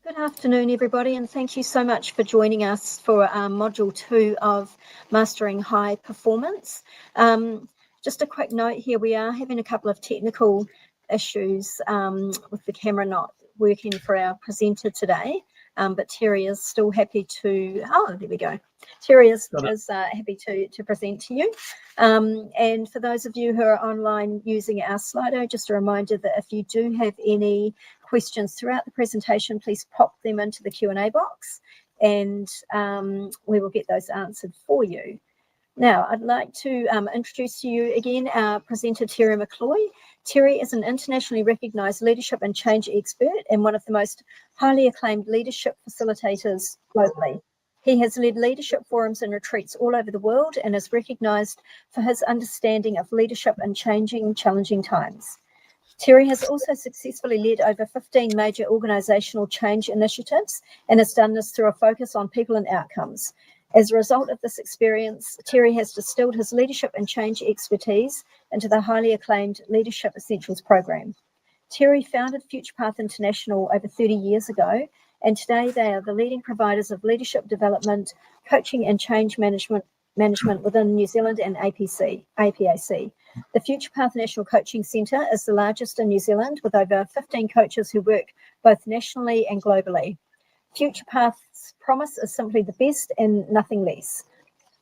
Good afternoon, everybody, and thank you so much for joining us for Module 2 of Mastering High Performance. Just a quick note here, we are having a couple of technical issues with the camera not working for our presenter today, but Terry is still happy to, there we go. Terry is happy to present to you. And for those of you who are online using our Slido, just a reminder that if you do have any questions throughout the presentation, please pop them into the Q&A box and we will get those answered for you. Now, I'd like to introduce to you again our presenter, Terry McCloy. Terry is an internationally recognised leadership and change expert and one of the most highly acclaimed leadership facilitators globally. He has led leadership forums and retreats all over the world and is recognised for his understanding of leadership in challenging times. Terry has also successfully led over 15 major organisational change initiatives and has done this through a focus on people and outcomes. As a result of this experience, Terry has distilled his leadership and change expertise into the highly acclaimed Leadership Essentials program. Terry founded FuturePath International over 30 years ago, and today they are the leading providers of leadership development, coaching and change management within New Zealand and APAC. The FuturePath National Coaching Centre is the largest in New Zealand with over 15 coaches who work both nationally and globally. FuturePath's promise is simply the best and nothing less.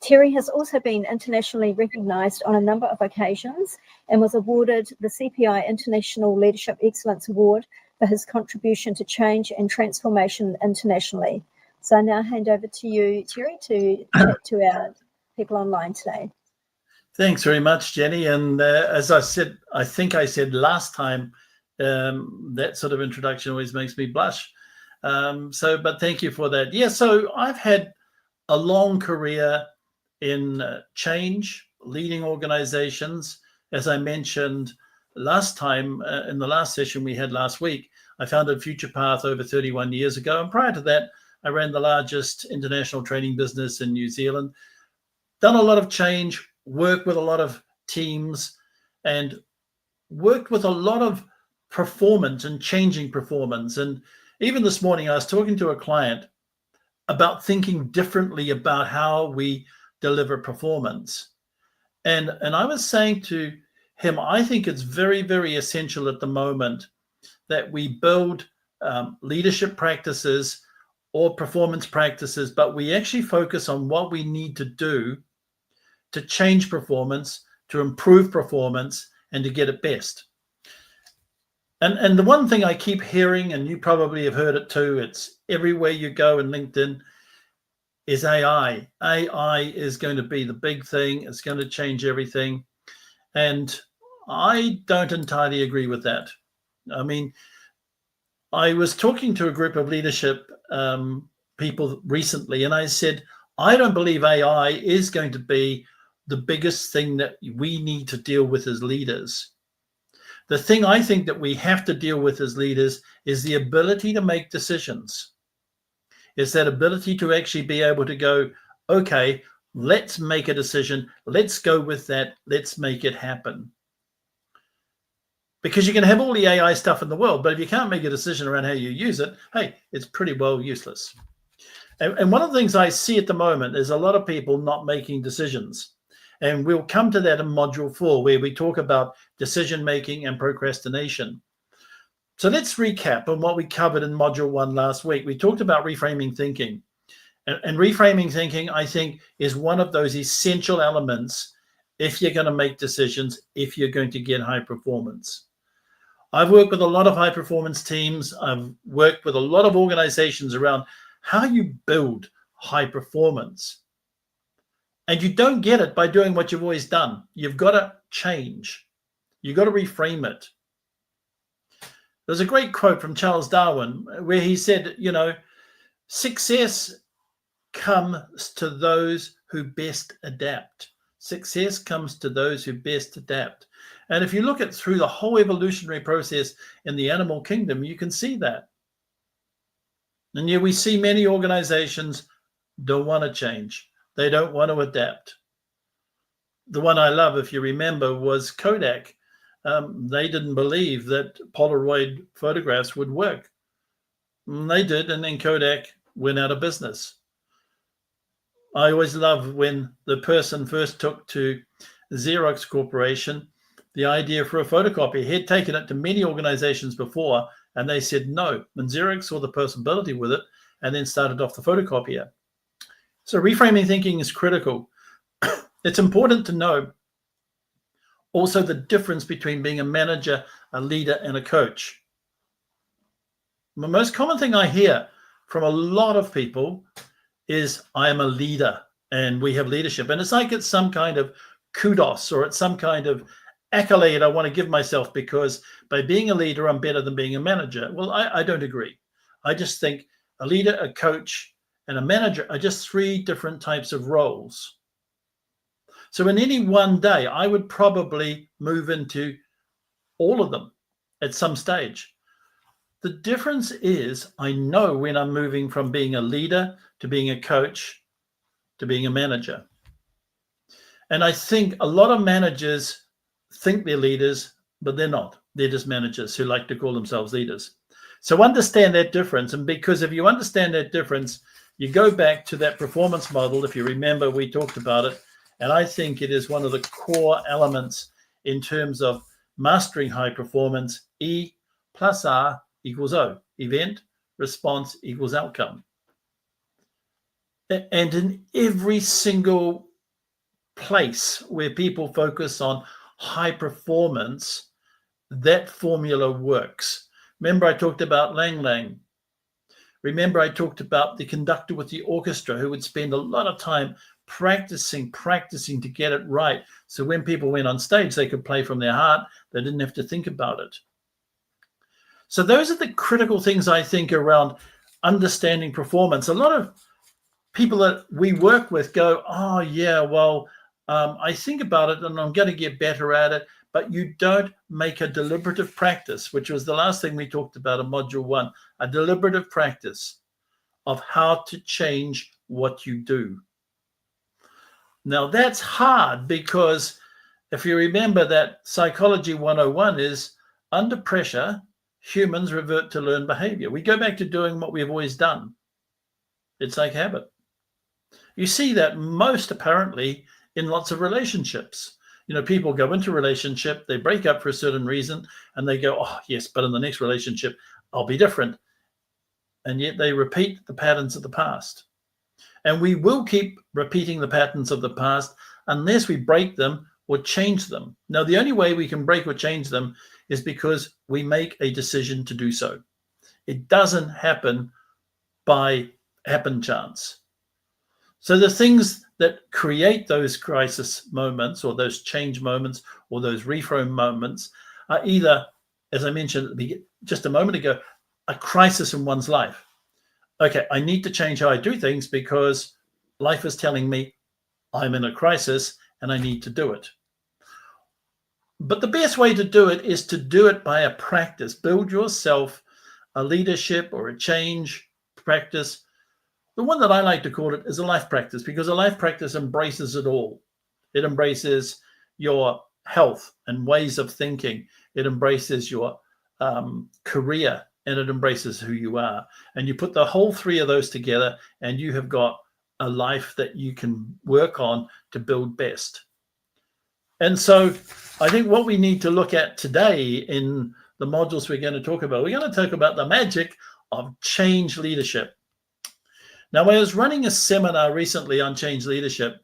Terry has also been internationally recognised on a number of occasions and was awarded the CPI International Leadership Excellence Award for his contribution to change and transformation internationally. So I now hand over to you, Terry, to chat to our people online today. Thanks very much, Jenny. And as I said, I think I said last time, that sort of introduction always makes me blush. But thank you for that. Yeah, so I've had a long career in change, leading organizations. As I mentioned last time, in the last session we had last week, I founded FuturePath over 31 years ago. And prior to that, I ran the largest international training business in New Zealand. Done a lot of change, worked with a lot of teams, and worked with a lot of performance and changing performance. And even this morning, I was talking to a client about thinking differently about how we deliver performance. And I was saying to him, I think it's very, very essential at the moment that we build leadership practices or performance practices, but we actually focus on what we need to do to change performance, to improve performance, and to get it best. And the one thing I keep hearing, and you probably have heard it too, it's everywhere you go in LinkedIn, is AI. AI is going to be the big thing. It's going to change everything. And I don't entirely agree with that. I mean, I was talking to a group of leadership people recently, and I said, I don't believe AI is going to be the biggest thing that we need to deal with as leaders. The thing I think that we have to deal with as leaders is the ability to make decisions. It's that ability to actually be able to go, okay, let's make a decision. Let's go with that. Let's make it happen. Because you can have all the AI stuff in the world, but if you can't make a decision around how you use it, hey, it's pretty well useless. And one of the things I see at the moment is a lot of people not making decisions. And we'll come to that in Module 4, where we talk about decision-making and procrastination. So let's recap on what we covered in Module 1 last week. We talked about reframing thinking. And reframing thinking, I think, is one of those essential elements if you're going to make decisions, if you're going to get high performance. I've worked with a lot of high-performance teams. I've worked with a lot of organizations around how you build high performance. And you don't get it by doing what you've always done. You've got to change. You've got to reframe it. There's a great quote from Charles Darwin where he said, you know, success comes to those who best adapt. Success comes to those who best adapt. And if you look at through the whole evolutionary process in the animal kingdom, you can see that. And yet we see many organizations don't want to change. They don't want to adapt. The one I love, if you remember, was Kodak. They didn't believe that Polaroid photographs would work. They did, and then Kodak went out of business. I always love when the person first took to Xerox Corporation the idea for a photocopy. He had taken it to many organizations before, and they said no. And Xerox saw the possibility with it and then started off the photocopier. So reframing thinking is critical. It's important to know also the difference between being a manager, a leader, and a coach. The most common thing I hear from a lot of people is, I am a leader and we have leadership. And it's like it's some kind of kudos, or it's some kind of accolade I want to give myself because by being a leader, I'm better than being a manager. Well, I don't agree. I just think a leader, a coach, and a manager are just three different types of roles. So in any one day, I would probably move into all of them at some stage. The difference is I know when I'm moving from being a leader to being a coach to being a manager. And I think a lot of managers think they're leaders, but they're not. They're just managers who like to call themselves leaders. So understand that difference. And because if you understand that difference, you go back to that performance model. If you remember, we talked about it. And I think it is one of the core elements in terms of mastering high performance. E plus R equals O. Event, response equals outcome. And in every single place where people focus on high performance, that formula works. Remember, I talked about Lang Lang. Remember, I talked about the conductor with the orchestra who would spend a lot of time practicing to get it right. So when people went on stage, they could play from their heart. They didn't have to think about it. So those are the critical things I think around understanding performance. A lot of people that we work with go, oh yeah, well, I think about it and I'm going to get better at it, but you don't make a deliberative practice, which was the last thing we talked about in Module 1, a deliberative practice of how to change what you do. Now that's hard because if you remember that Psychology 101 is under pressure, humans revert to learned behavior. We go back to doing what we've always done. It's like habit. You see that most apparently in lots of relationships. You know, people go into a relationship, they break up for a certain reason, and they go, oh, yes, but in the next relationship, I'll be different. And yet they repeat the patterns of the past. And we will keep repeating the patterns of the past unless we break them or change them. Now, the only way we can break or change them is because we make a decision to do so. It doesn't happen by happen chance. So the things that create those crisis moments or those change moments or those reframe moments are either, as I mentioned just a moment ago, a crisis in one's life. Okay, I need to change how I do things because life is telling me I'm in a crisis and I need to do it. But the best way to do it is to do it by a practice. Build yourself a leadership or a change practice. The one that I like to call it is a life practice, because a life practice embraces it all. It embraces your health and ways of thinking. It embraces your career, and it embraces who you are. And you put the whole three of those together and you have got a life that you can work on to build best. And so I think what we need to look at today in the modules we're going to talk about, we're going to talk about the magic of change leadership. Now, I was running a seminar recently on change leadership,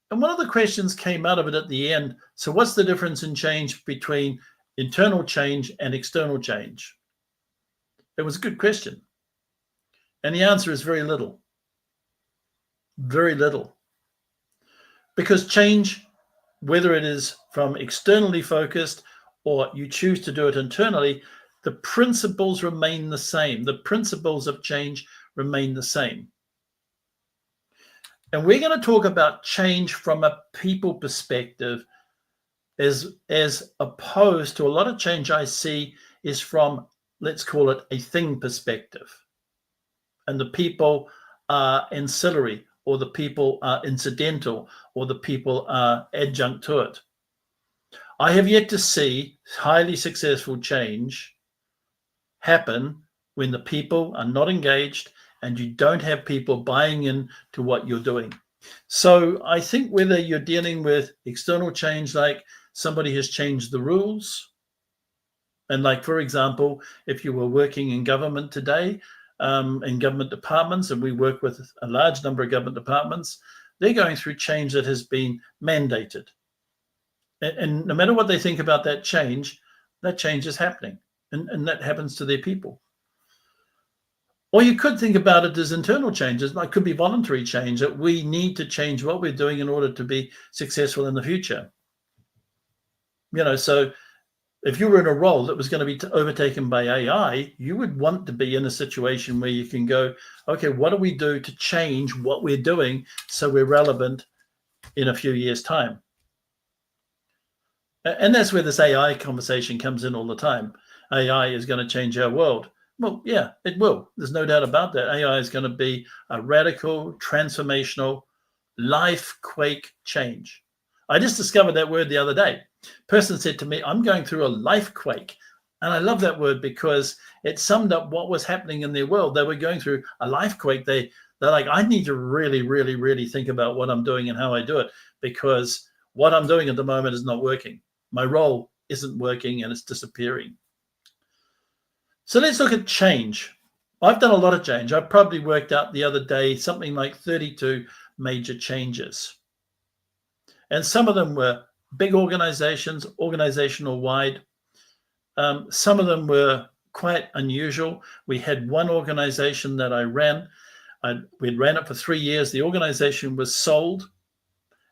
and one of the questions came out of it at the end. So what's the difference in change between internal change and external change? It was a good question. And the answer is very little. Very little. Because change, whether it is from externally focused or you choose to do it internally, the principles remain the same. The principles of change remain the same. And we're going to talk about change from a people perspective, as opposed to a lot of change I see is from, let's call it, a thing perspective. And the people are ancillary, or the people are incidental, or the people are adjunct to it. I have yet to see highly successful change happen when the people are not engaged and you don't have people buying in to what you're doing. So I think whether you're dealing with external change, like somebody has changed the rules, and like, for example, if you were working in government today, in government departments, and we work with a large number of government departments, they're going through change that has been mandated. And no matter what they think about that change is happening, and that happens to their people. Or you could think about it as internal changes, like could be voluntary change, that we need to change what we're doing in order to be successful in the future. So if you were in a role that was going to be overtaken by AI, you would want to be in a situation where you can go, okay, what do we do to change what we're doing so we're relevant in a few years' time? And that's where this AI conversation comes in all the time. AI is going to change our world. Well, yeah, it will. There's no doubt about that. AI is going to be a radical, transformational, life-quake change. I just discovered that word the other day. Person said to me, I'm going through a life quake. And I love that word because it summed up what was happening in their world. They were going through a life quake. They're like, I need to really, really, really think about what I'm doing and how I do it, because what I'm doing at the moment is not working. My role isn't working and it's disappearing. So let's look at change. I've done a lot of change. I probably worked out the other day something like 32 major changes. And some of them were big organizations, organizational wide. Some of them were quite unusual. We had one organization that I ran. We'd ran it for 3 years. The organization was sold.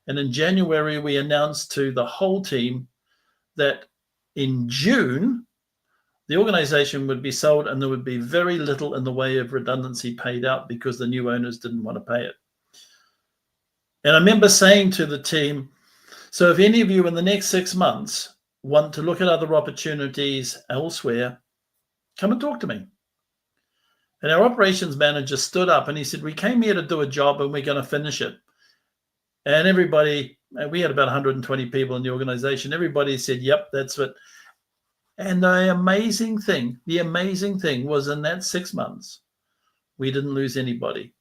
And in January, we announced to the whole team that in June, the organization would be sold and there would be very little in the way of redundancy paid out because the new owners didn't want to pay it. And I remember saying to the team, so if any of you in the next 6 months want to look at other opportunities elsewhere, come and talk to me. And our operations manager stood up and he said, we came here to do a job and we're going to finish it. And everybody, we had about 120 people in the organization. Everybody said, yep, that's it. And the amazing thing was in that 6 months, we didn't lose anybody.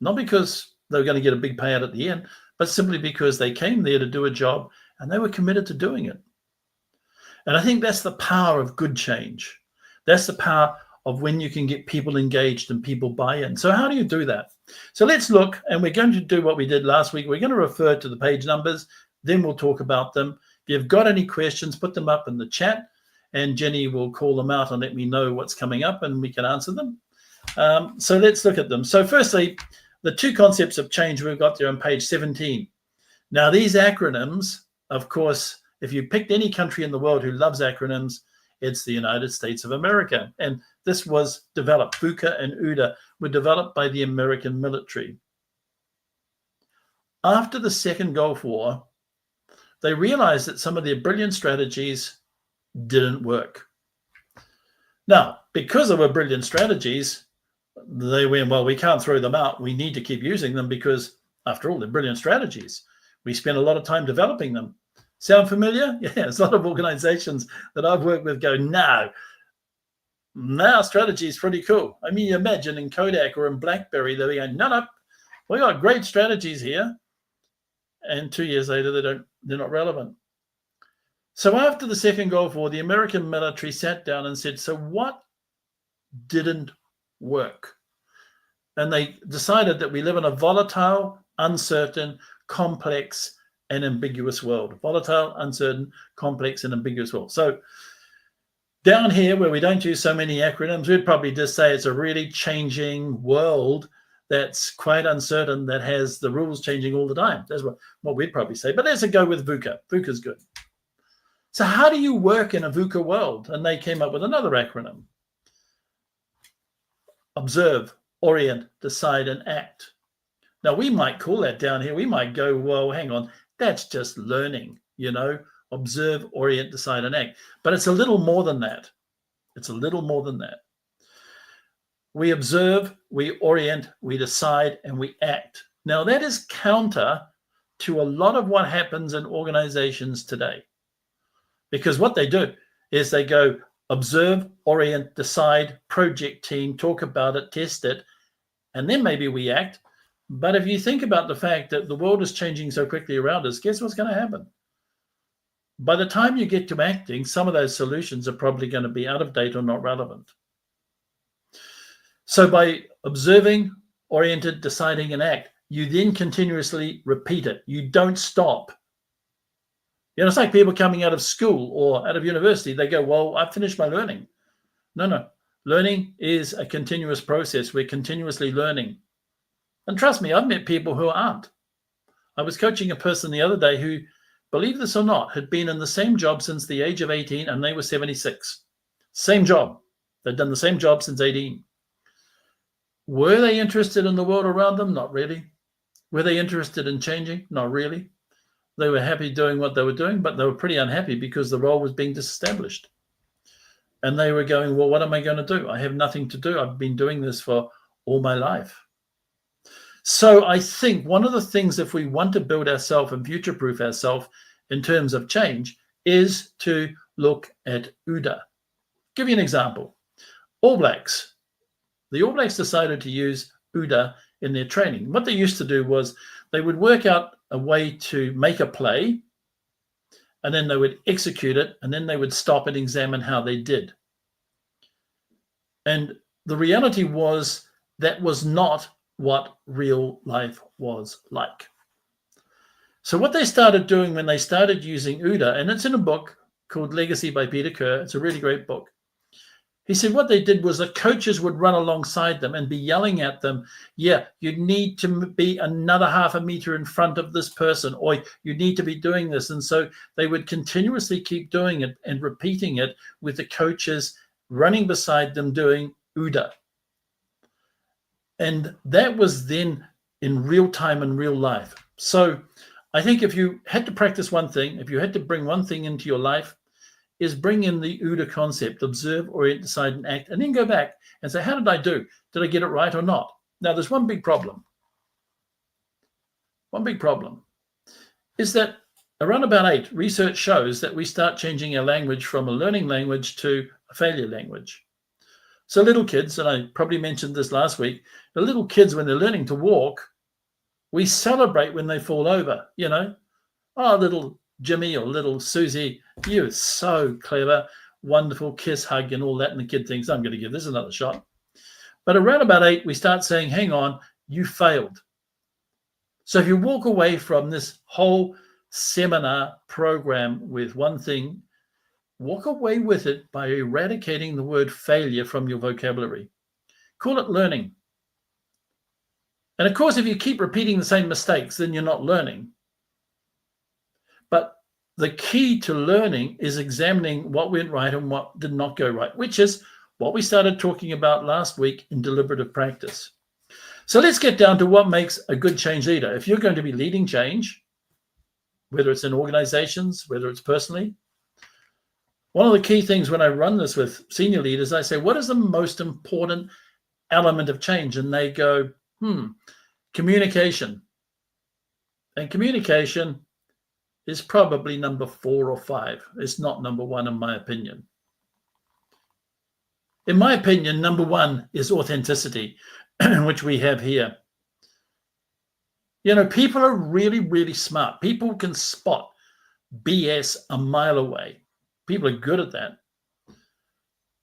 Not because they were going to get a big payout at the end, but simply because they came there to do a job and they were committed to doing it. And I think that's the power of good change. That's the power of when you can get people engaged and people buy in. So how do you do that? So let's look, and we're going to do what we did last week. We're going to refer to the page numbers, then we'll talk about them. If you've got any questions, put them up in the chat, and Jenny will call them out and let me know what's coming up, and we can answer them. So let's look at them. So firstly, the two concepts of change we've got there on page 17. Now, these acronyms, of course, if you picked any country in the world who loves acronyms, it's the United States of America. And this was developed, VUCA and UDA were developed by the American military. After the Second Gulf War, they realized that some of their brilliant strategies didn't work. Now, because they were brilliant strategies, they went, well, we can't throw them out. We need to keep using them because, after all, they're brilliant strategies. We spent a lot of time developing them. Sound familiar? Yeah, there's a lot of organizations that I've worked with go, no, our strategy is pretty cool. I mean, you imagine in Kodak or in BlackBerry, they're going, no, we got great strategies here. And 2 years later, they're not relevant. So after the Second Gulf War, the American military sat down and said, so what didn't work? And they decided that we live in a volatile, uncertain, complex, and ambiguous world. Volatile, uncertain, complex, and ambiguous world. So down here, where we don't use so many acronyms, we'd probably just say it's a really changing world that's quite uncertain, that has the rules changing all the time. That's what we'd probably say. But let's go with VUCA. VUCA's good. So how do you work in a VUCA world? And they came up with another acronym. Observe, orient, decide, and act. Now, we might call that down here. We might go, well, hang on, that's just learning, observe, orient, decide, and act. But it's a little more than that. It's a little more than that. We observe, we orient, we decide, and we act. Now, that is counter to a lot of what happens in organizations today. Because what they do is they go, observe, orient, decide, project team, talk about it, test it, and then maybe we act. But if you think about the fact that the world is changing so quickly around us, guess what's going to happen? By the time you get to acting, some of those solutions are probably going to be out of date or not relevant. So by observing, oriented, deciding, and act, you then continuously repeat it. You don't stop. You know, it's like people coming out of school or out of university. They go, well, I've finished my learning. No. Learning is a continuous process. We're continuously learning. And trust me, I've met people who aren't. I was coaching a person the other day who, believe this or not, had been in the same job since the age of 18 and they were 76. Same job. They'd done the same job since 18. Were they interested in the world around them? Not really. Were they interested in changing? Not really. They were happy doing what they were doing, but they were pretty unhappy because the role was being disestablished. And they were going, well, what am I going to do? I have nothing to do. I've been doing this for all my life. So I think one of the things, if we want to build ourselves and future-proof ourselves in terms of change, is to look at OODA. Give you an example. All Blacks. The All Blacks decided to use OODA in their training. What they used to do was they would work out a way to make a play, and then they would execute it, and then they would stop and examine how they did. And the reality was that was not what real life was like. So what they started doing when they started using OODA, and it's in a book called Legacy by Peter Kerr, it's a really great book. He said what they did was the coaches would run alongside them and be yelling at them, yeah, you need to be another half a meter in front of this person, or you need to be doing this. And so they would continuously keep doing it and repeating it with the coaches running beside them doing OODA. And that was then in real time and real life. So I think if you had to practice one thing, if you had to bring one thing into your life, is bring in the OODA concept, observe, orient, decide, and act, and then go back and say, how did I do? Did I get it right or not? Now, there's one big problem. One big problem is that around about 8, research shows that we start changing our language from a learning language to a failure language. So little kids, and I probably mentioned this last week, the little kids, when they're learning to walk, we celebrate when they fall over, you know. Oh, little Jimmy or little Susie, you're so clever, wonderful, kiss, hug, and all that. And the kid thinks, I'm going to give this another shot. But around about 8, we start saying, hang on, you failed. So if you walk away from this whole seminar program with one thing, walk away with it by eradicating the word failure from your vocabulary. Call it learning. And of course, if you keep repeating the same mistakes, then you're not learning. But the key to learning is examining what went right and what did not go right, which is what we started talking about last week in deliberative practice. So let's get down to what makes a good change leader. If you're going to be leading change, whether it's in organizations, whether it's personally, one of the key things when I run this with senior leaders, I say, what is the most important element of change? And they go, communication. And communication is probably number 4 or 5. It's not number 1, in my opinion. In my opinion, number 1 is authenticity, which we have here. You know, people are really, really smart. People can spot BS a mile away. People are good at that.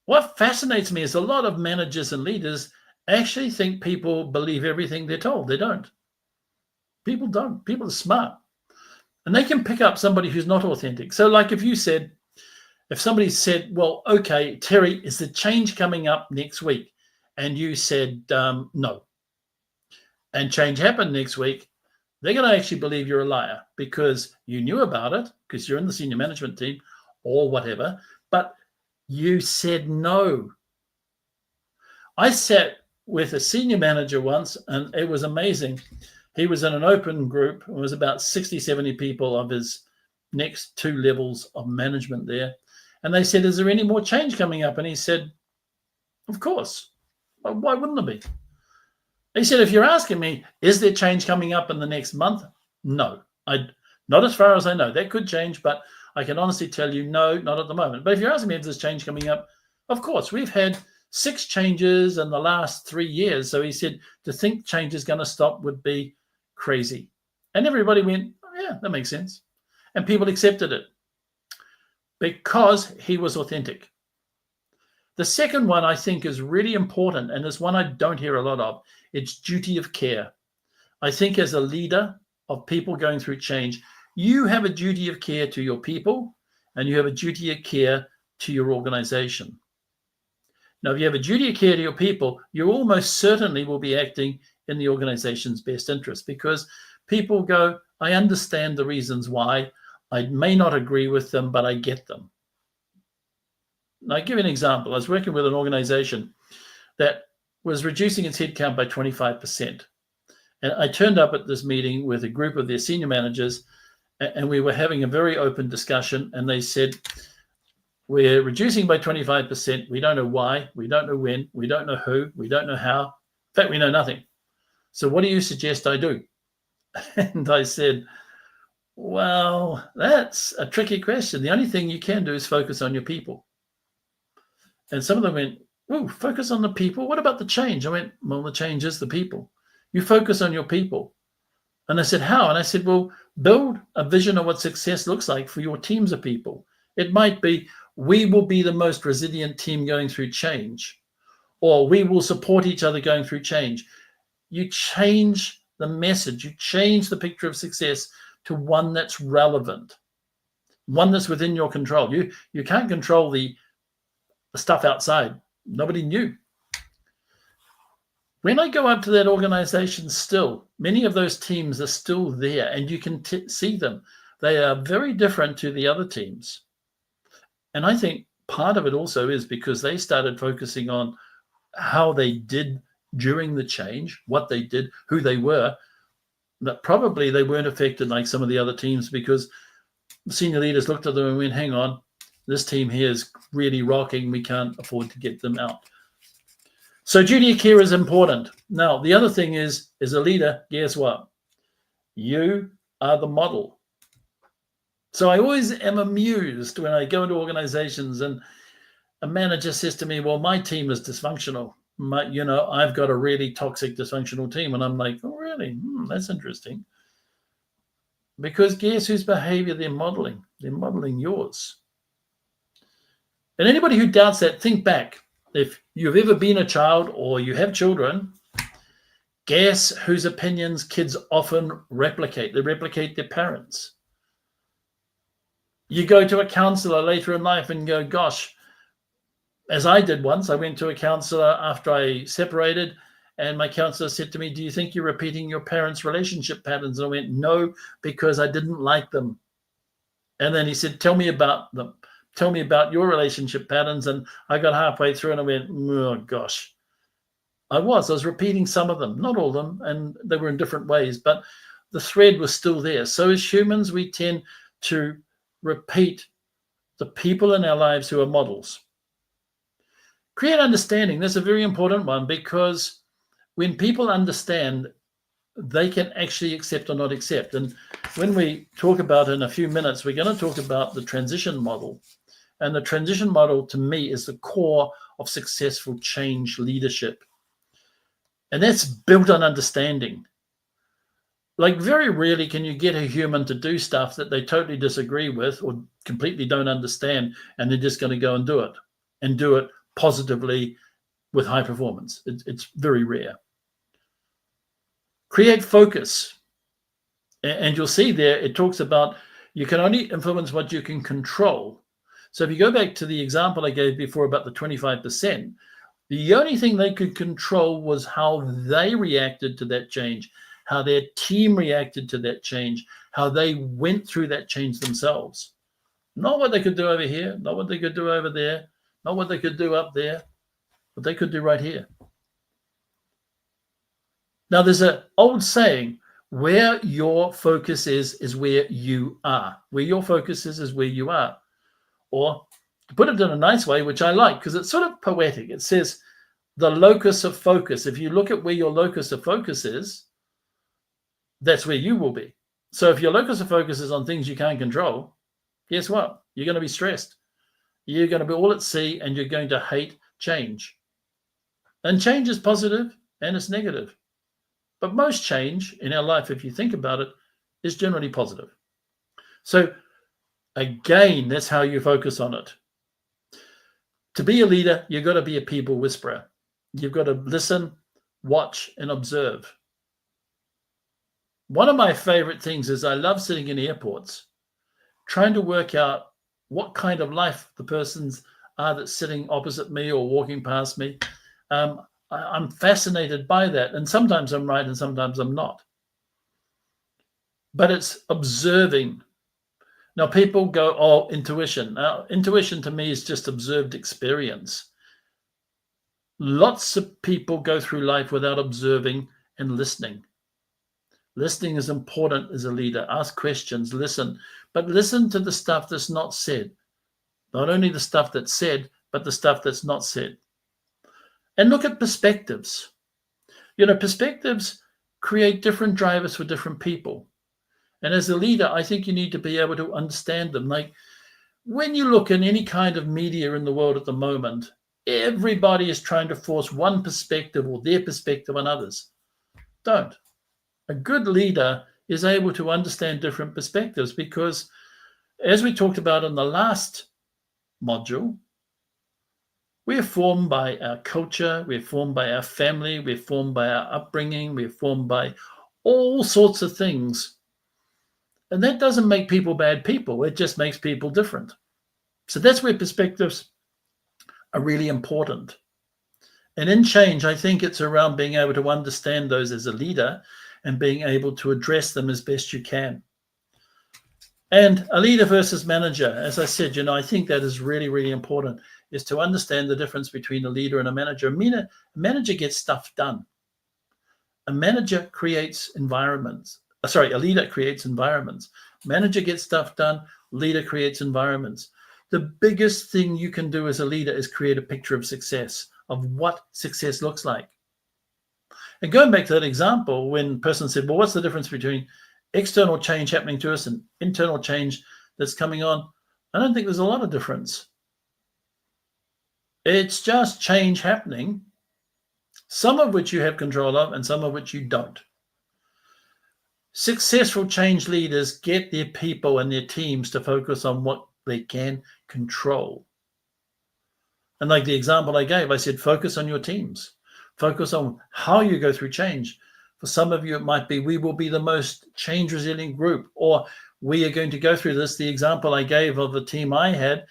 What fascinates me is a lot of managers and leaders actually think people believe everything they're told. They don't. People don't. People are smart. And they can pick up somebody who's not authentic. So like if somebody said, well, okay, Terry, is the change coming up next week? And you said, no. And change happened next week, they're going to actually believe you're a liar because you knew about it, because you're in the senior management team or whatever, but you said no. I sat with a senior manager once, and it was amazing. He was in an open group. It was about 60, 70 people of his next 2 levels of management there. And they said, is there any more change coming up? And he said, of course. Why wouldn't there be? He said, if you're asking me, is there change coming up in the next month? No, not as far as I know. That could change, but I can honestly tell you, no, not at the moment. But if you're asking me if there's change coming up, of course, we've had 6 changes in the last 3 years. So he said to think change is going to stop would be crazy. And everybody went, oh, yeah, that makes sense. And people accepted it because he was authentic. The second one I think is really important, and is one I don't hear a lot of. It's duty of care. I think as a leader of people going through change, you have a duty of care to your people, and you have a duty of care to your organization. Now, if you have a duty of care to your people, you almost certainly will be acting in the organization's best interest, because people go, I understand the reasons why. I may not agree with them, but I get them. Now, I'll give you an example. I was working with an organization that was reducing its headcount by 25%. And I turned up at this meeting with a group of their senior managers, and we were having a very open discussion. And they said, we're reducing by 25%. We don't know why. We don't know when. We don't know who. We don't know how. In fact, we know nothing. So what do you suggest I do? And I said, well, that's a tricky question. The only thing you can do is focus on your people. And some of them went, oh, focus on the people. What about the change? I went, well, the change is the people. You focus on your people. And I said, how? And I said, well, build a vision of what success looks like for your teams of people. It might be, we will be the most resilient team going through change, or we will support each other going through change. You change the message, you change the picture of success to one that's relevant, one that's within your control. You can't control the stuff outside. Nobody knew. When I go up to that organization still, many of those teams are still there, and you can see them. They are very different to the other teams. And I think part of it also is because they started focusing on how they did during the change, what they did, who they were, that probably they weren't affected like some of the other teams, because senior leaders looked at them and went, hang on, this team here is really rocking. We can't afford to get them out. So duty of care is important. Now, the other thing is, as a leader, guess what? You are the model. So I always am amused when I go into organizations and a manager says to me, well, my team is dysfunctional. I've got a really toxic, dysfunctional team. And I'm like, oh, really? That's interesting. Because guess whose behavior they're modeling? They're modeling yours. And anybody who doubts that, think back. If you've ever been a child or you have children, guess whose opinions kids often replicate? They replicate their parents. You go to a counselor later in life and go, gosh, as I did once, I went to a counselor after I separated, and my counselor said to me, do you think you're repeating your parents' relationship patterns? And I went, no, because I didn't like them. And then he said, tell me about them. Tell me about your relationship patterns. And I got halfway through and I went, oh gosh. I was repeating some of them, not all of them, and they were in different ways, but the thread was still there. So as humans, we tend to repeat the people in our lives who are models. Create understanding. That's a very important one, because when people understand, they can actually accept or not accept. And when we talk about in a few minutes, we're going to talk about the transition model. And the transition model, to me, is the core of successful change leadership. And that's built on understanding. Like, very rarely can you get a human to do stuff that they totally disagree with or completely don't understand, and they're just going to go and do it positively with high performance. It's very rare. Create focus. And you'll see there, it talks about you can only influence what you can control. So if you go back to the example I gave before about the 25%, the only thing they could control was how they reacted to that change, how their team reacted to that change, how they went through that change themselves. Not what they could do over here, not what they could do over there, not what they could do up there, but they could do right here. Now, there's an old saying, where your focus is where you are. Where your focus is where you are. Or to put it in a nice way, which I like, because it's sort of poetic. It says the locus of focus. If you look at where your locus of focus is, that's where you will be. So if your locus of focus is on things you can't control, guess what? You're going to be stressed. You're going to be all at sea and you're going to hate change. And change is positive and it's negative. But most change in our life, if you think about it, is generally positive. So again, that's how you focus on it. To be a leader, you've got to be a people whisperer. You've got to listen, watch, and observe. One of my favorite things is I love sitting in airports, trying to work out what kind of life the persons are that's sitting opposite me or walking past me. I'm fascinated by that. And sometimes I'm right and sometimes I'm not. But it's observing. Now, people go, oh, intuition. Now, intuition to me is just observed experience. Lots of people go through life without observing and listening. Listening is important as a leader. Ask questions, listen, but listen to the stuff that's not said. Not only the stuff that's said, but the stuff that's not said. And look at perspectives. Perspectives create different drivers for different people. And as a leader, I think you need to be able to understand them. Like when you look in any kind of media in the world at the moment, everybody is trying to force one perspective or their perspective on others. Don't. A good leader is able to understand different perspectives because, as we talked about in the last module, we're formed by our culture, we're formed by our family, we're formed by our upbringing, we're formed by all sorts of things. And that doesn't make people bad people. It just makes people different. So that's where perspectives are really important. And in change, I think it's around being able to understand those as a leader and being able to address them as best you can. And a leader versus manager, as I said, I think that is really, really important, is to understand the difference between a leader and a manager. A manager gets stuff done. A manager creates environments. A leader creates environments. Manager gets stuff done. Leader creates environments. The biggest thing you can do as a leader is create a picture of success, of what success looks like. And going back to that example, when a person said, well, what's the difference between external change happening to us and internal change that's coming on? I don't think there's a lot of difference. It's just change happening, some of which you have control of and some of which you don't. Successful change leaders get their people and their teams to focus on what they can control. And like the example I gave, I said, focus on your teams. Focus on how you go through change. For some of you, it might be, we will be the most change resilient group, or we are going to go through this. The example I gave of the team I had,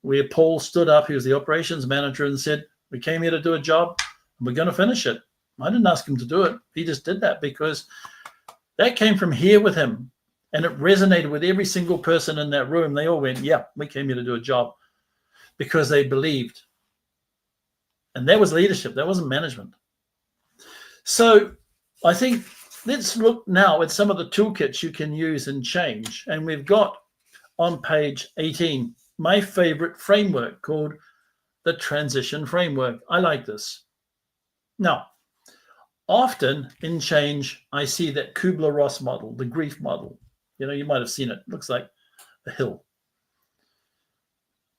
where Paul stood up, he was the operations manager, and said, we came here to do a job and we're going to finish it. I didn't ask him to do it. He just did that because that came from here with him. And it resonated with every single person in that room. They all went, yeah, we came here to do a job, because they believed. And that was leadership. That wasn't management. So I think let's look now at some of the toolkits you can use in change. And we've got on page 18, my favorite framework called the transition framework. I like this. Now, often in change, I see that Kubler-Ross model, the grief model. You might have seen it. It looks like a hill.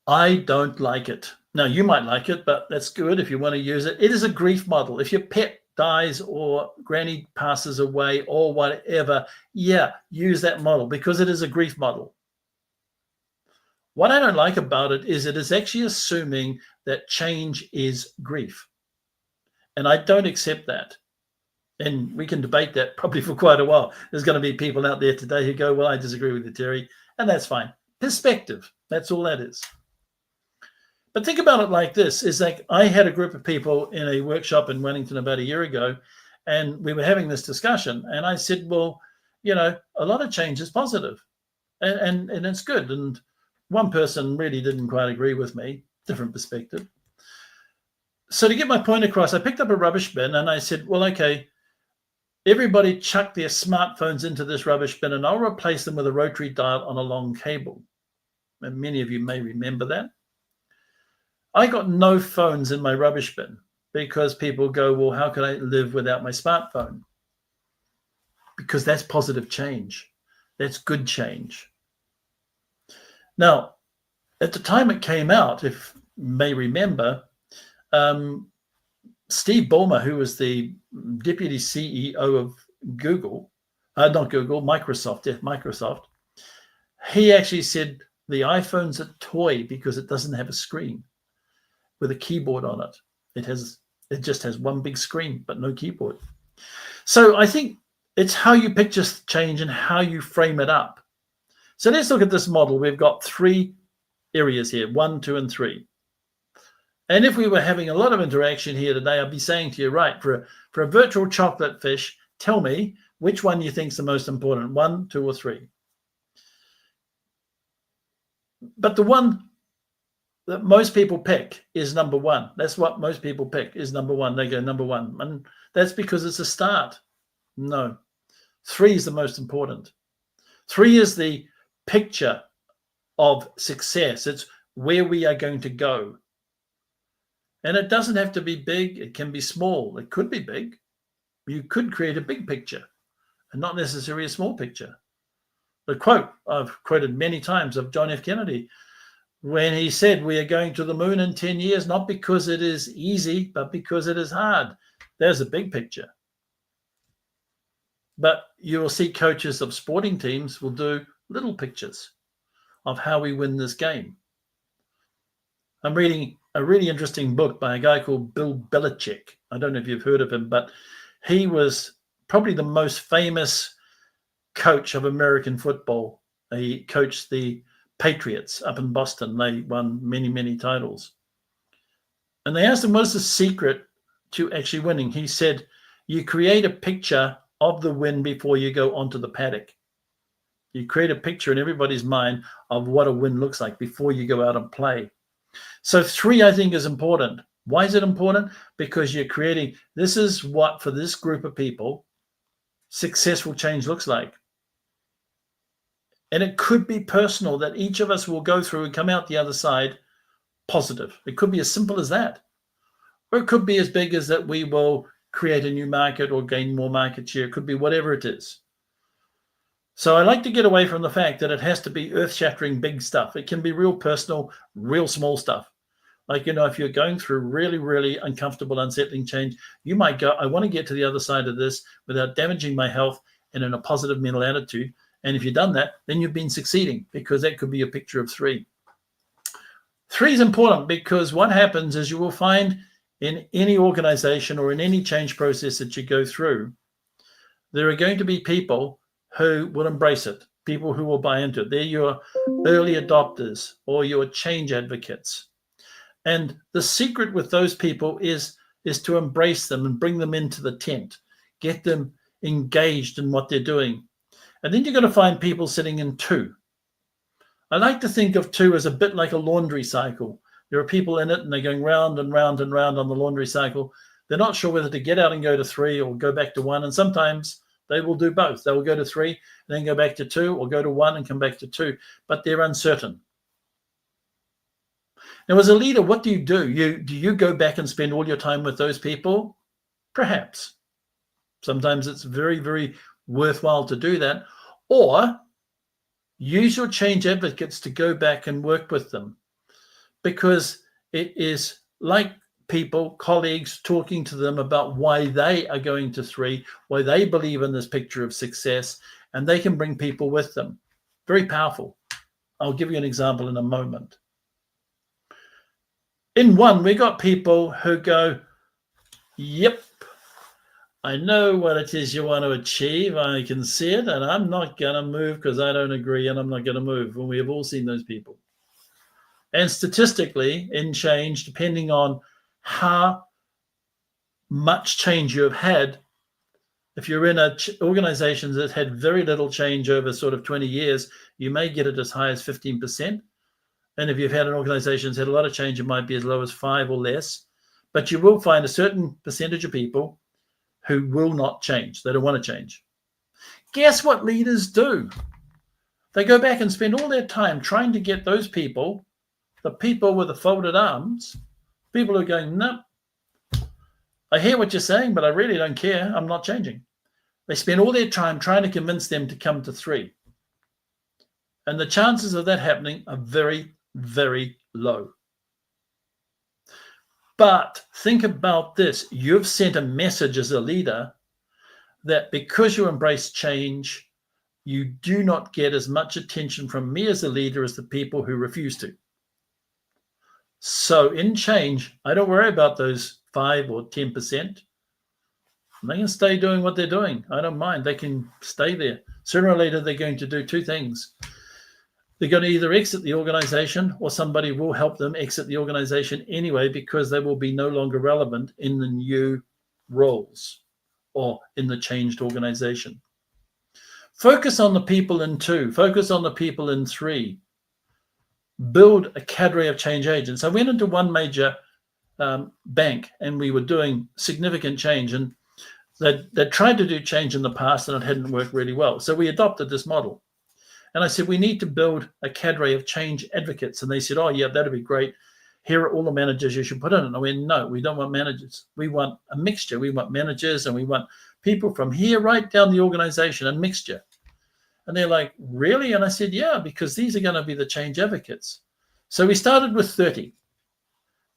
I don't like it. Now, you might like it, but that's good if you want to use it. It is a grief model. If your pet dies or granny passes away or whatever, use that model because it is a grief model. What I don't like about it is actually assuming that change is grief. And I don't accept that. And we can debate that probably for quite a while. There's going to be people out there today who go, well, I disagree with you, Terry. And that's fine. Perspective. That's all that is. But think about it like this, is like I had a group of people in a workshop in Wellington about a year ago, and we were having this discussion. And I said, well, a lot of change is positive and it's good. And one person really didn't quite agree with me, different perspective. So to get my point across, I picked up a rubbish bin and I said, well, okay, everybody chuck their smartphones into this rubbish bin and I'll replace them with a rotary dial on a long cable. And many of you may remember that. I got no phones in my rubbish bin because people go, well, how can I live without my smartphone? Because that's positive change. That's good change. Now, at the time it came out, if you may remember, Steve Ballmer, who was the deputy CEO of Microsoft, he actually said the iPhone's a toy because it doesn't have a screen with a keyboard on it. It just has one big screen, but no keyboard. So I think it's how you picture change and how you frame it up. So let's look at this model. We've got 3 areas here, 1, 2, and 3. And if we were having a lot of interaction here today, I'd be saying to you, right, for a virtual chocolate fish, tell me which one you think is the most important, 1, 2, or 3. But the one that most people pick is number 1. That's what most people pick is number 1. They go number 1. And that's because it's a start. No. 3 is the most important. 3 is the picture of success. It's where we are going to go. And it doesn't have to be big. It can be small. It could be big. You could create a big picture and not necessarily a small picture. The quote I've quoted many times of John F. Kennedy when he said, we are going to the moon in 10 years, not because it is easy, but because it is hard. There's a big picture. But you will see coaches of sporting teams will do little pictures of how we win this game. I'm reading a really interesting book by a guy called Bill Belichick. I don't know if you've heard of him, but he was probably the most famous coach of American football. He coached the Patriots up in Boston. They won many, many titles. And they asked him, what's the secret to actually winning? He said, you create a picture of the win before you go onto the paddock. You create a picture in everybody's mind of what a win looks like before you go out and play. So 3, I think, is important. Why is it important? Because you're creating, this is what, for this group of people, successful change looks like. And it could be personal, that each of us will go through and come out the other side positive. It could be as simple as that. Or it could be as big as that we will create a new market or gain more market share. It could be whatever it is. So I like to get away from the fact that it has to be earth-shattering big stuff. It can be real personal, real small stuff. Like, if you're going through really, really uncomfortable, unsettling change, you might go, I want to get to the other side of this without damaging my health and in a positive mental attitude. And if you've done that, then you've been succeeding, because that could be a picture of 3. 3 is important because what happens is you will find in any organization or in any change process that you go through, there are going to be people who will embrace it, people who will buy into it. They're your early adopters or your change advocates. And the secret with those people is to embrace them and bring them into the tent, get them engaged in what they're doing. And then you're going to find people sitting in 2. I like to think of 2 as a bit like a laundry cycle. There are people in it and they're going round and round and round on the laundry cycle. They're not sure whether to get out and go to 3 or go back to 1. And sometimes they will do both. They will go to 3 and then go back to 2, or go to 1 and come back to 2, but they're uncertain. Now, as a leader, what do? Do you go back and spend all your time with those people? Perhaps. Sometimes it's very, very worthwhile to do that. Or use your change advocates to go back and work with them, because it is like people, colleagues, talking to them about why they are going to 3, why they believe in this picture of success, and they can bring people with them. Very powerful. I'll give you an example in a moment. In 1, we got people who go, yep, I know what it is you want to achieve. I can see it, and I'm not going to move because I don't agree, and I'm not going to move. And we have all seen those people. And statistically, in change, depending on how much change you have had, if you're in an organization that had very little change over sort of 20 years, you may get it as high as 15%. And if you've had an organization that's had a lot of change, it might be as low as 5 or less. But you will find a certain percentage of people who will not change. They don't want to change. Guess what leaders do? They go back and spend all their time trying to get those people, the people with the folded arms, people who are going, no, I hear what you're saying, but I really don't care. I'm not changing. They spend all their time trying to convince them to come to 3. And the chances of that happening are very, very low. But think about this. You've sent a message as a leader that because you embrace change, you do not get as much attention from me as a leader as the people who refuse to. So in change, I don't worry about those 5 or 10%. They can stay doing what they're doing. I don't mind. They can stay there. Sooner or later, they're going to do two things. They're going to either exit the organization or somebody will help them exit the organization anyway, because they will be no longer relevant in the new roles or in the changed organization. Focus on the people in 2. Focus on the people in 3. Build a cadre of change agents. I went into one major bank and we were doing significant change, and they tried to do change in the past and it hadn't worked really well. So we adopted this model. And I said, we need to build a cadre of change advocates. And they said, oh, yeah, that'd be great. Here are all the managers you should put in. And I went, no, we don't want managers. We want a mixture. We want managers and we want people from here right down the organization, a mixture. And they're like, really? And I said, yeah, because these are going to be the change advocates. So we started with 30.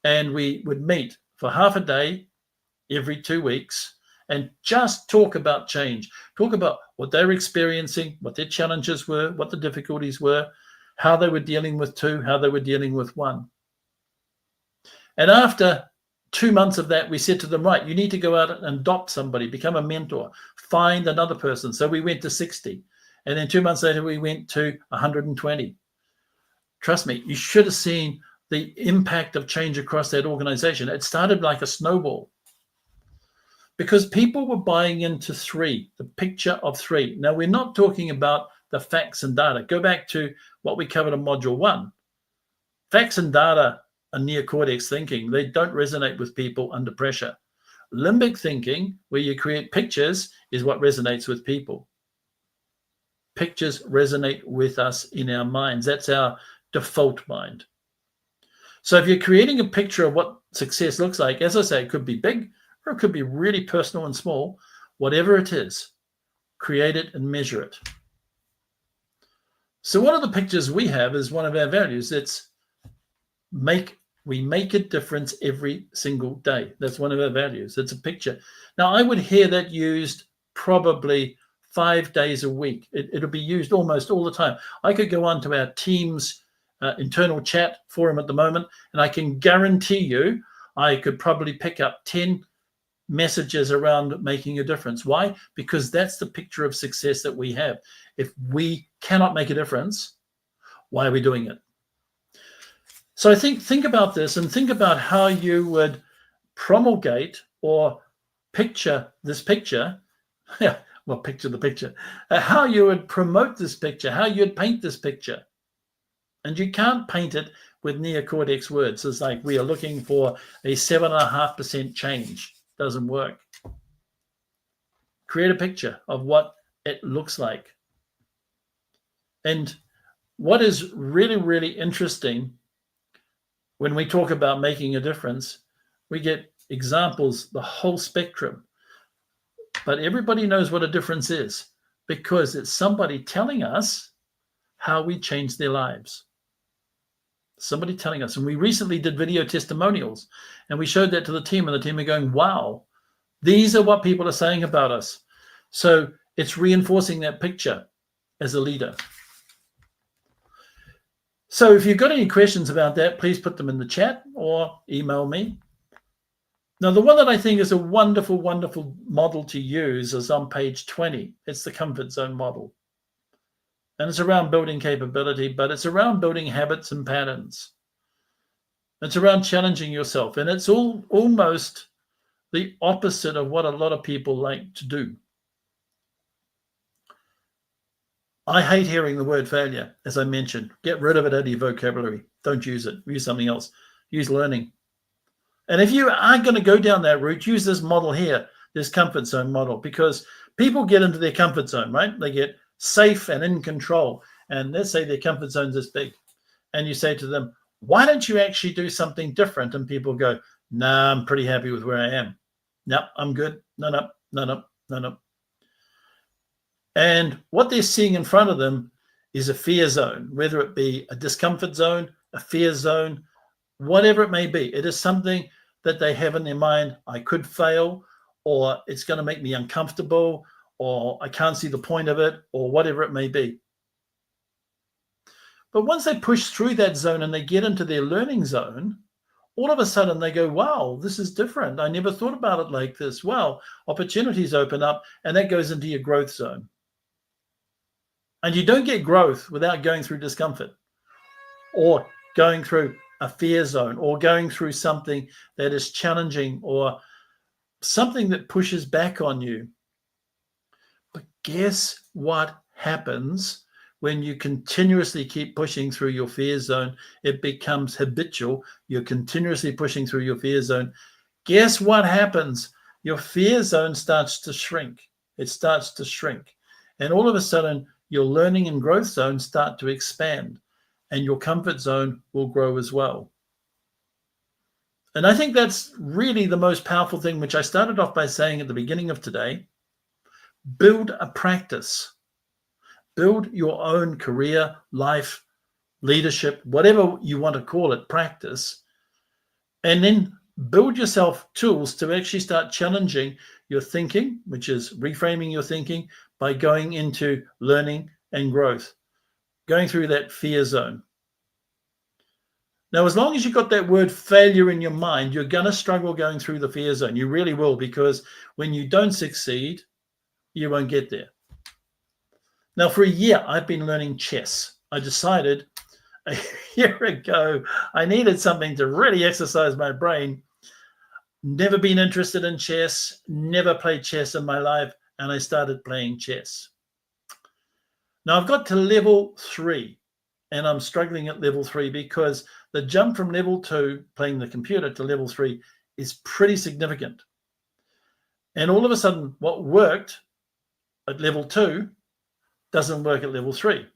And we would meet for half a day every 2 weeks and just talk about change, talk about what they were experiencing, what their challenges were, what the difficulties were, how they were dealing with 2, how they were dealing with 1. And after 2 months of that, we said to them, right, you need to go out and adopt somebody, become a mentor, find another person. So we went to 60. And then 2 months later, we went to 120. Trust me, you should have seen the impact of change across that organization. It started like a snowball because people were buying into 3, the picture of 3. Now, we're not talking about the facts and data. Go back to what we covered in module 1. Facts and data are neocortex thinking. They don't resonate with people under pressure. Limbic thinking, where you create pictures, is what resonates with people. Pictures resonate with us in our minds. That's our default mind. So if you're creating a picture of what success looks like, as I say, it could be big or it could be really personal and small. Whatever it is, create it and measure it. So one of the pictures we have is one of our values. It's we make a difference every single day. That's one of our values. It's a picture. Now, I would hear that used probably 5 days a week. It'll be used almost all the time. I could go on to our team's internal chat forum at the moment, and I can guarantee you I could probably pick up 10 messages around making a difference. Why? Because that's the picture of success that we have. If we cannot make a difference, why are we doing it? So I think about this and think about how you would promulgate or picture this picture. Yeah, well, picture the picture. How you would promote this picture, how you'd paint this picture. And you can't paint it with neocortex words. It's like we are looking for a 7.5% change. Doesn't work. Create a picture of what it looks like. And what is really, really interesting when we talk about making a difference, we get examples, the whole spectrum. But everybody knows what a difference is because it's somebody telling us how we change their lives. Somebody telling us. And we recently did video testimonials and we showed that to the team, and the team are going, wow, these are what people are saying about us. So it's reinforcing that picture as a leader. So if you've got any questions about that, please put them in the chat or email me. Now, the one that I think is a wonderful, wonderful model to use is on page 20. It's the comfort zone model. And it's around building capability, but it's around building habits and patterns. It's around challenging yourself. And it's almost the opposite of what a lot of people like to do. I hate hearing the word failure, as I mentioned. Get rid of it out of your vocabulary. Don't use it. Use something else. Use learning. And if you are going to go down that route, use this model here, this comfort zone model, because people get into their comfort zone, right? They get safe and in control. And let's say their comfort zone's this big. And you say to them, why don't you actually do something different? And people go, nah, I'm pretty happy with where I am. No, I'm good. No. And what they're seeing in front of them is a fear zone, whether it be a discomfort zone, a fear zone, whatever it may be. It is something that they have in their mind. I could fail, or it's going to make me uncomfortable, or I can't see the point of it, or whatever it may be. But once they push through that zone and they get into their learning zone, all of a sudden they go, wow, this is different. I never thought about it like this. Wow, opportunities open up, and that goes into your growth zone. And you don't get growth without going through discomfort, or going through a fear zone, or going through something that is challenging, or something that pushes back on you. But guess what happens when you continuously keep pushing through your fear zone? It becomes habitual. You're continuously pushing through your fear zone. Guess what happens? Your fear zone starts to shrink. It starts to shrink. And all of a sudden, your learning and growth zones start to expand, and your comfort zone will grow as well. And I think that's really the most powerful thing, which I started off by saying at the beginning of today. Build a practice. Build your own career, life, leadership, whatever you want to call it, practice. And then build yourself tools to actually start challenging your thinking, which is reframing your thinking by going into learning and growth, going through that fear zone. Now, as long as you've got that word failure in your mind, you're going to struggle going through the fear zone. You really will, because when you don't succeed, you won't get there. Now, for a year, I've been learning chess. I decided a year ago I needed something to really exercise my brain. Never been interested in chess, never played chess in my life, and I started playing chess. Now, I've got to level 3, and I'm struggling at level 3 because the jump from level 2, playing the computer, to level 3 is pretty significant. And all of a sudden, what worked at level 2 doesn't work at level 3.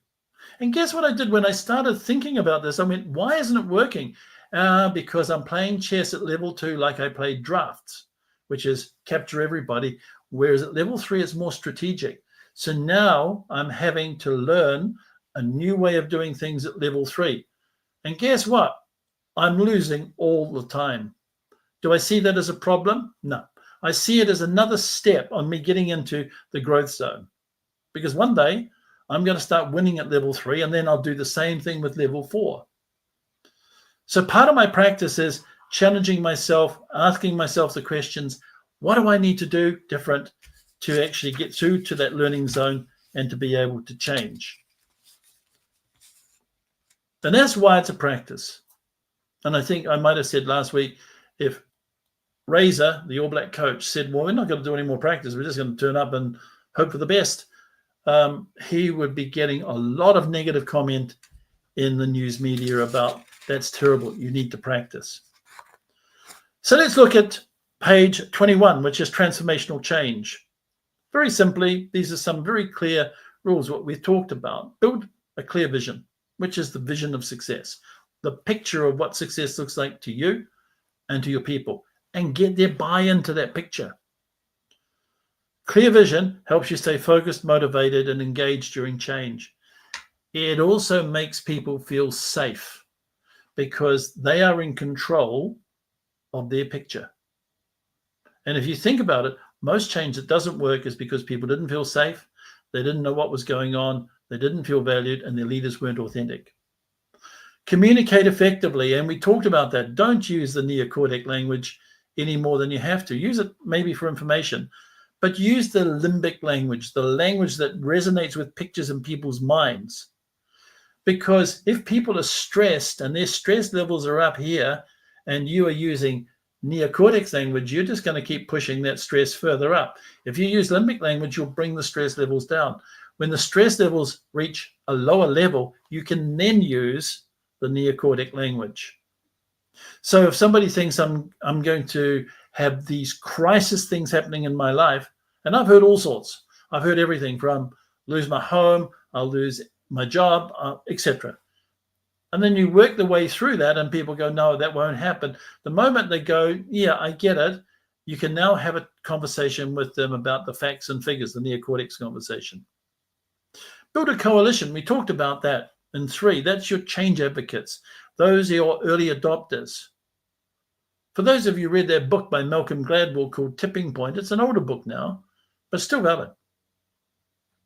And guess what I did when I started thinking about this? I went, why isn't it working? Because I'm playing chess at level 2 like I played drafts, which is capture everybody, whereas at level 3 it's more strategic. So now I'm having to learn a new way of doing things at level 3. And guess what? I'm losing all the time. Do I see that as a problem? No. I see it as another step on me getting into the growth zone. Because one day I'm going to start winning at level 3, and then I'll do the same thing with level 4. So part of my practice is challenging myself, asking myself the questions, what do I need to do different to actually get through to that learning zone and to be able to change? And that's why it's a practice. And I think I might have said last week, if Razor, the All Black coach, said, well, we're not going to do any more practice, we're just going to turn up and hope for the best, he would be getting a lot of negative comment in the news media about, that's terrible, you need to practice. So let's look at page 21, which is transformational change. Very simply, these are some very clear rules, what we've talked about. Build a clear vision, which is the vision of success, the picture of what success looks like to you and to your people, and get their buy-in to that picture. Clear vision helps you stay focused, motivated, and engaged during change. It also makes people feel safe because they are in control of their picture. And if you think about it, most change that doesn't work is because people didn't feel safe, they didn't know what was going on, they didn't feel valued, and their leaders weren't authentic. Communicate effectively, and we talked about that. Don't use the neocortex language any more than you have to. Use it maybe for information, but use the limbic language, the language that resonates with pictures in people's minds. Because if people are stressed and their stress levels are up here and you are using neocortex language, you're just going to keep pushing that stress further up. If you use limbic language, you'll bring the stress levels down. When the stress levels reach a lower level, you can then use the neocortex language. So if somebody thinks I'm going to have these crisis things happening in my life, and I've heard all sorts. I've heard everything from lose my home, I'll lose my job, etc. And then you work the way through that and people go, no, that won't happen. The moment they go, yeah, I get it, you can now have a conversation with them about the facts and figures, the neocortex conversation. Build a coalition. We talked about that in 3. That's your change advocates. Those are your early adopters. For those of you who read that book by Malcolm Gladwell called Tipping Point, it's an older book now, but still valid.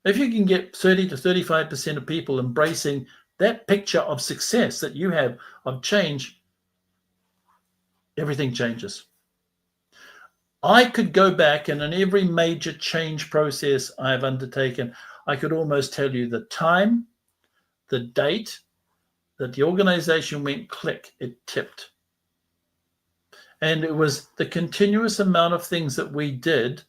If you can get 30 to 35% of people embracing that picture of success that you have of change, everything changes. I could go back and in every major change process I have undertaken, I could almost tell you the time, the date that the organization went click, it tipped. And it was the continuous amount of things that we did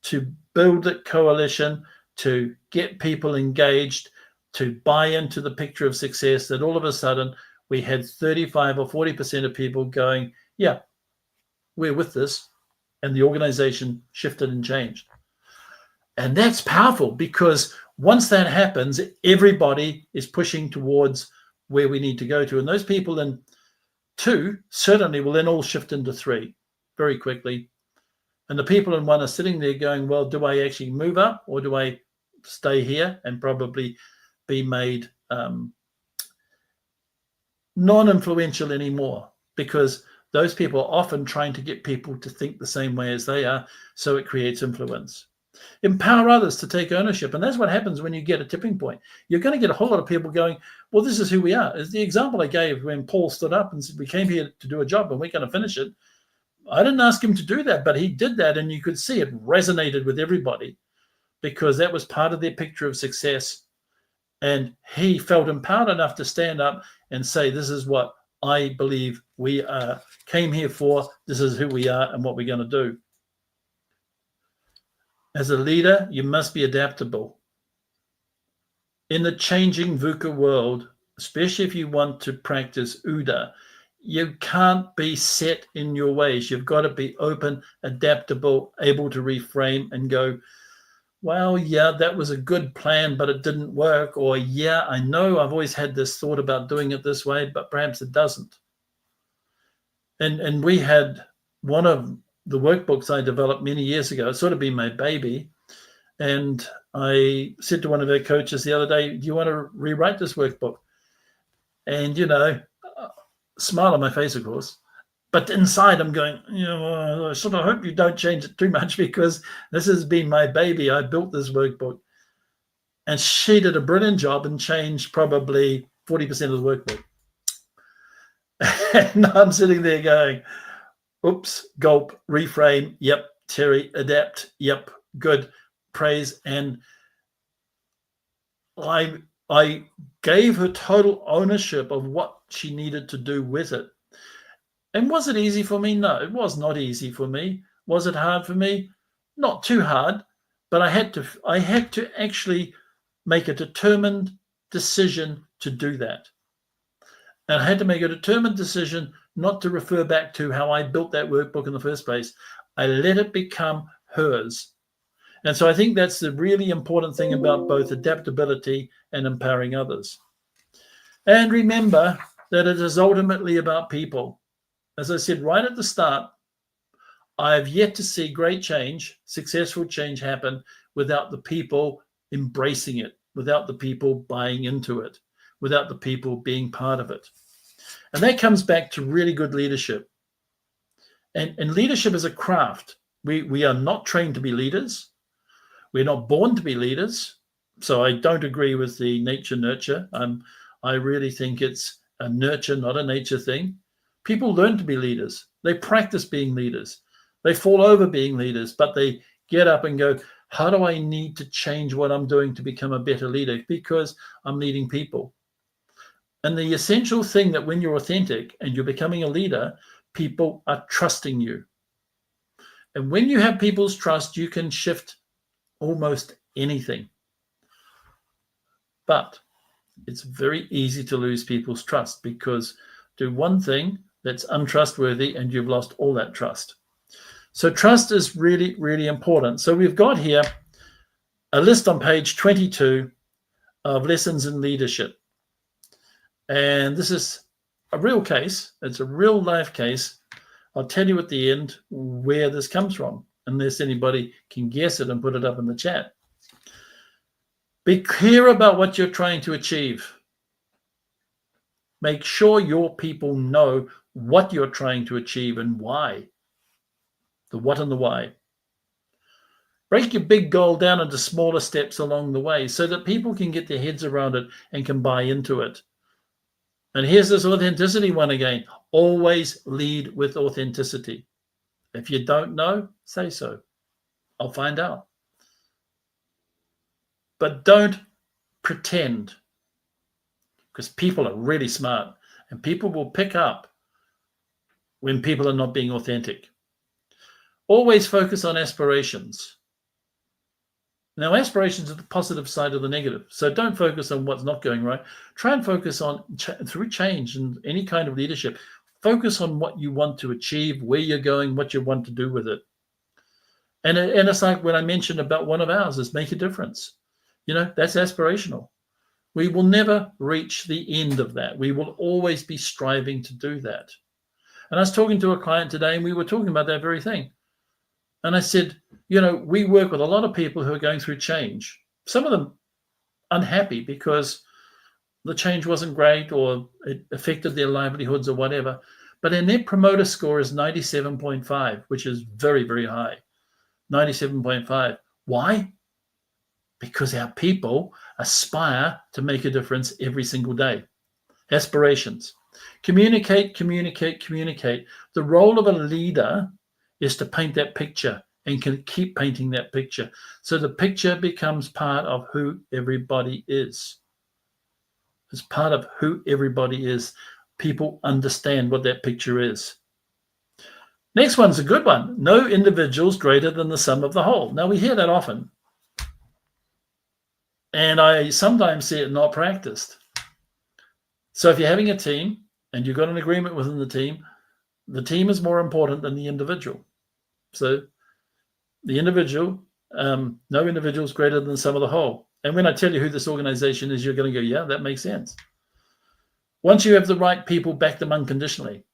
to build that coalition, to get people engaged, to buy into the picture of success, that all of a sudden we had 35 or 40% of people going, yeah, we're with this. And the organization shifted and changed. And that's powerful, because once that happens, everybody is pushing towards where we need to go to. And those people in 2 certainly will then all shift into 3 very quickly. And the people in 1 are sitting there going, well, do I actually move up, or do I stay here and probably be made non-influential anymore? Because those people are often trying to get people to think the same way as they are, so it creates influence. Empower others to take ownership. And that's what happens when you get a tipping point. You're going to get a whole lot of people going, well, this is who we are. As the example I gave when Paul stood up and said, we came here to do a job and we're going to finish it. I didn't ask him to do that, but he did that, and you could see it resonated with everybody, because that was part of their picture of success. And he felt empowered enough to stand up and say, this is what I believe we came here for. This is who we are and what we're going to do. As a leader, you must be adaptable. In the changing VUCA world, especially if you want to practice UDA, you can't be set in your ways. You've got to be open, adaptable, able to reframe and go, well, yeah, that was a good plan, but it didn't work. Or, yeah, I know I've always had this thought about doing it this way, but perhaps it doesn't. And we had one of the workbooks I developed many years ago. It's sort of been my baby. And I said to one of our coaches the other day, do you want to rewrite this workbook? And, smile on my face, of course. But inside I'm going, I sort of hope you don't change it too much, because this has been my baby. I built this workbook. And she did a brilliant job and changed probably 40% of the workbook. And I'm sitting there going, oops, gulp, reframe. Yep, Terry, adapt. Yep, good, praise. And I gave her total ownership of what she needed to do with it. And was it easy for me? No, it was not easy for me. Was it hard for me? Not too hard, but I had to actually make a determined decision to do that. And I had to make a determined decision not to refer back to how I built that workbook in the first place. I let it become hers. And so I think that's the really important thing about both adaptability and empowering others. And remember that it is ultimately about people. As I said right at the start, I have yet to see great change, successful change happen without the people embracing it, without the people buying into it, without the people being part of it. And that comes back to really good leadership. And leadership is a craft. We are not trained to be leaders. We're not born to be leaders. So I don't agree with the nature-nurture. I really think it's a nurture, not a nature thing. People learn to be leaders. They practice being leaders. They fall over being leaders, but they get up and go, how do I need to change what I'm doing to become a better leader? Because I'm leading people. And the essential thing that when you're authentic and you're becoming a leader, people are trusting you. And when you have people's trust, you can shift almost anything. But it's very easy to lose people's trust, because do one thing that's untrustworthy and you've lost all that trust. So trust is really, really important. So we've got here a list on page 22 of lessons in leadership. And this is a real case. It's a real life case. I'll tell you at the end where this comes from, unless anybody can guess it and put it up in the chat. Be clear about what you're trying to achieve. Make sure your people know what you're trying to achieve and why. The what and the why. Break your big goal down into smaller steps along the way so that people can get their heads around it and can buy into it. And here's this authenticity one again. Always lead with authenticity. If you don't know, say so. I'll find out. But don't pretend, because people are really smart and people will pick up when people are not being authentic. Always focus on aspirations. Now, aspirations are the positive side of the negative. So don't focus on what's not going right. Try and focus on, through change and any kind of leadership, focus on what you want to achieve, where you're going, what you want to do with it. And it's like when I mentioned about one of ours is make a difference. You know, that's aspirational. We will never reach the end of that. We will always be striving to do that. And I was talking to a client today and we were talking about that very thing. And I said, you know, we work with a lot of people who are going through change. Some of them unhappy because the change wasn't great or it affected their livelihoods or whatever. But their net promoter score is 97.5, which is very, very high. 97.5. Why? Because our people aspire to make a difference every single day. Aspirations. Communicate, communicate, communicate. The role of a leader is to paint that picture and can keep painting that picture. So the picture becomes part of who everybody is. It's part of who everybody is. People understand what that picture is. Next one's a good one. No individual's greater than the sum of the whole. Now, we hear that often. And I sometimes see it not practiced. So if you're having a team and you've got an agreement within the team is more important than the individual. So the individual, no individual is greater than the sum of the whole. And when I tell you who this organization is, you're going to go, yeah, that makes sense. Once you have the right people, back them unconditionally.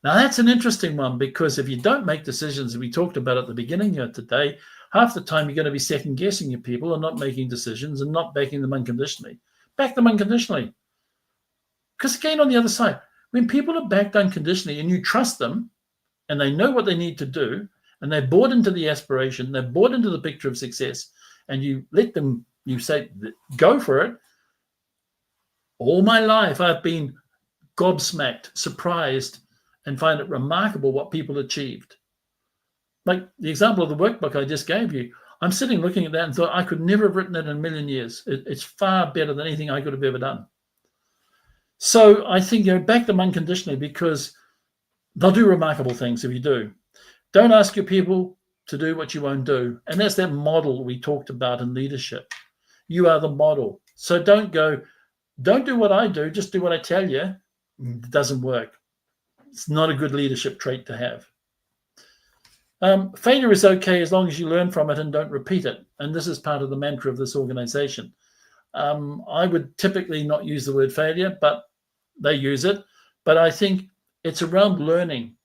Now, that's an interesting one because if you don't make decisions, we talked about at the beginning of today, half the time you're going to be second guessing your people and not making decisions and not backing them unconditionally. Back them unconditionally. Because again, on the other side, when people are backed unconditionally and you trust them and they know what they need to do and they're bought into the aspiration, they're bought into the picture of success, and you let them, you say, go for it. All my life, I've been gobsmacked, surprised, and find it remarkable what people achieved. Like the example of the workbook I just gave you, I'm sitting looking at that and thought I could never have written it in a million years. It's far better than anything I could have ever done. So I think, back them unconditionally because they'll do remarkable things if you do. Don't ask your people to do what you won't do. And that's that model we talked about in leadership. You are the model. So don't do what I do, just do what I tell you. It doesn't work. It's not a good leadership trait to have. Failure is okay as long as you learn from it and don't repeat it. And this is part of the mantra of this organization. I would typically not use the word failure, but they use it. But I think it's around learning.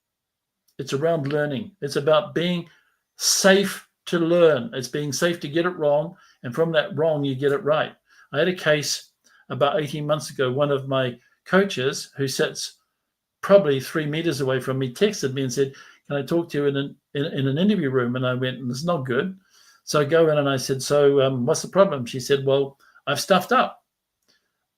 It's around learning. It's about being safe to learn. It's being safe to get it wrong. And from that wrong, you get it right. I had a case about 18 months ago. One of my coaches who sits probably 3 meters away from me texted me and said, can I talk to you in an interview room? And I went, it's not good. So I go in and I said, so what's the problem? She said, well, I've stuffed up.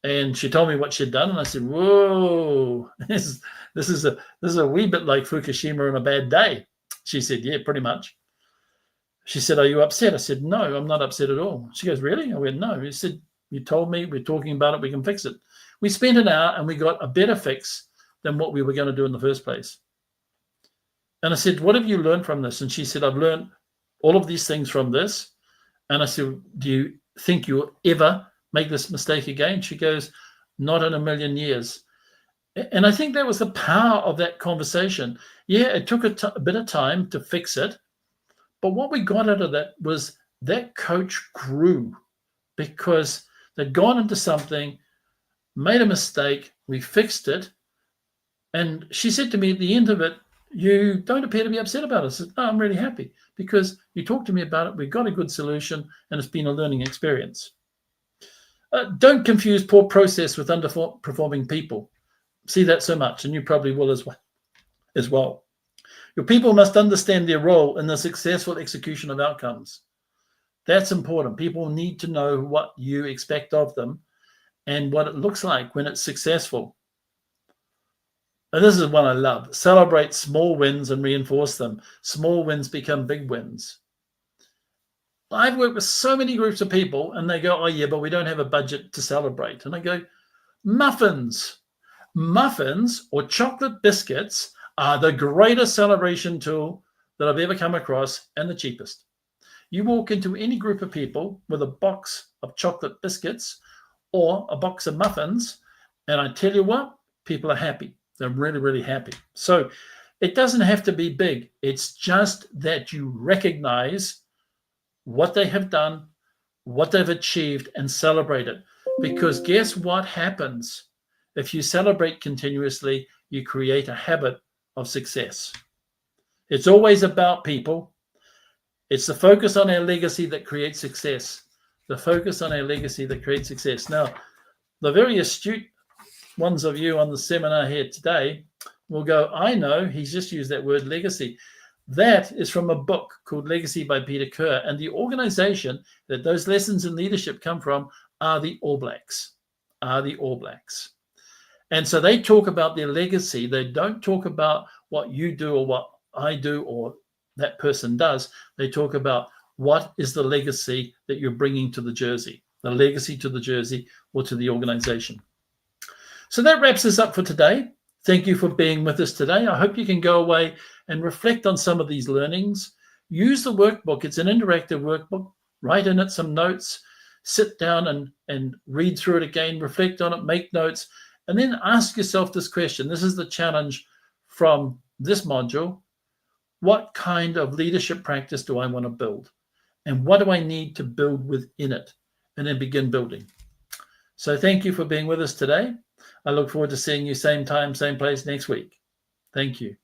And she told me what she'd done. And I said, whoa, this is a wee bit like Fukushima on a bad day. She said, yeah, pretty much. She said, are you upset? I said, no, I'm not upset at all. She goes, really? I went, no. He said, you told me, we're talking about it, we can fix it. We spent an hour and we got a better fix than what we were going to do in the first place. And I said, what have you learned from this? And she said, I've learned all of these things from this. And I said, do you think you'll ever make this mistake again? She goes, not in a million years. And I think that was the power of that conversation. Yeah, it took a bit of time to fix it. But what we got out of that was that coach grew because they'd gone into something, made a mistake, we fixed it. And she said to me at the end of it, you don't appear to be upset about it. I said, no, I'm really happy because you talked to me about it. We got a good solution and it's been a learning experience. Don't confuse poor process with underperforming people. See that so much, and you probably will as well. Your people must understand their role in the successful execution of outcomes. That's important. People need to know what you expect of them and what it looks like when it's successful. And this is one I love. Celebrate small wins and reinforce them. Small wins become big wins. I've worked with so many groups of people and they go, oh yeah, but we don't have a budget to celebrate. And I go, muffins or chocolate biscuits are the greatest celebration tool that I've ever come across and the cheapest. You walk into any group of people with a box of chocolate biscuits or a box of muffins, and I tell you what, people are happy. They're really, really happy. So it doesn't have to be big. It's just that you recognize what they have done, what they've achieved, and celebrate it. Because guess what happens? If you celebrate continuously, you create a habit of success. It's always about people. It's the focus on our legacy that creates success. The focus on our legacy that creates success. Now, the very astute ones of you on the seminar here today will go, I know, he's just used that word legacy. That is from a book called Legacy by Peter Kerr. And the organization that those lessons in leadership come from are the All Blacks. And so they talk about their legacy. They don't talk about what you do or what I do or that person does. They talk about what is the legacy that you're bringing to the jersey, the legacy to the jersey or to the organization. So that wraps us up for today. Thank you for being with us today. I hope you can go away and reflect on some of these learnings. Use the workbook. It's an interactive workbook. Write in it some notes. Sit down and read through it again. Reflect on it. Make notes. And then ask yourself this question. This is the challenge from this module. What kind of leadership practice do I want to build? And what do I need to build within it? And then begin building. So thank you for being with us today. I look forward to seeing you same time, same place next week. Thank you.